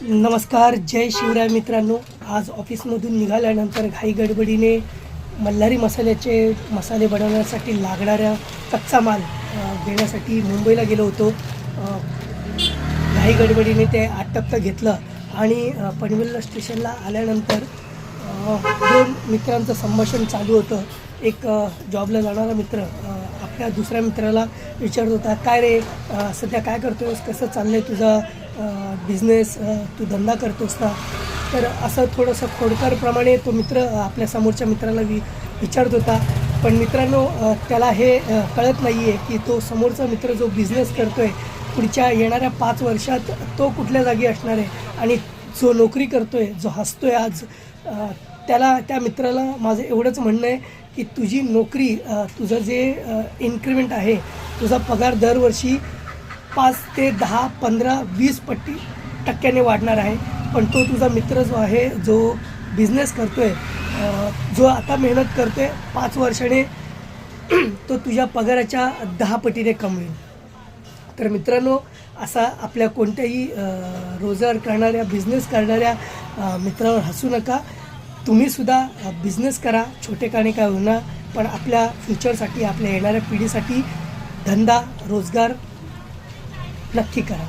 नमस्कार, जय शिवराय मित्रांनो. आज ऑफिसमधून निघाल्यानंतर घाई गडबडीने मल्हारी मसाले बनवण्यासाठी लागणारा कच्चा माल घेण्यासाठी मुंबईला गेलो होतो. घाई गडबडीने ते आटपतं घेतलं आणि पनवेल स्टेशनला आल्यानंतर दोन मित्रांचं संभाषण चालू होतं. एक जॉबला जाणारा मित्र आपल्या दुसऱ्या मित्राला विचारत होता, काय रे सध्या काय करतोस, कसं चाललं आहे तुझा बिझनेस, तू धंदा करतोस ना. तर असं थोडंसं खोडकरप्रमाणे तो मित्र आपल्या समोरच्या मित्राला विचारत होता. पण मित्रांनो, त्याला हे कळत नाही आहे की तो समोरचा मित्र जो बिझनेस करतो आहे पुढच्या येणाऱ्या 5 वर्षात तो कुठल्या जागी असणार आहे. आणि जो नोकरी करतो आहे, जो हसतो आहे आज, त्या मित्राला माझं एवढंच म्हणणं आहे की तुझी नोकरी, तुझं जे इन्क्रिमेंट आहे, तुझा पगार दरवर्षी 5 ते 10, 15, 20 टक्क्याने वाढणार आहे. पण तो तुझा मित्र जो आहे, जो बिझनेस करतो आहे, जो आता मेहनत करतो आहे, 5 वर्षाने तो तुझ्या पगाराच्या 10 पटीने कमवेल. तर मित्रांनो, असा आपल्या कोणत्याही रोजगार करणाऱ्या, बिझनेस करणाऱ्या मित्रावर हसू नका. तुम्हीसुद्धा बिझनेस करा, छोटे काणे काय होणार, पण आपल्या फ्युचरसाठी, आपल्या येणाऱ्या पिढीसाठी धंदा, रोजगार नक्की करा.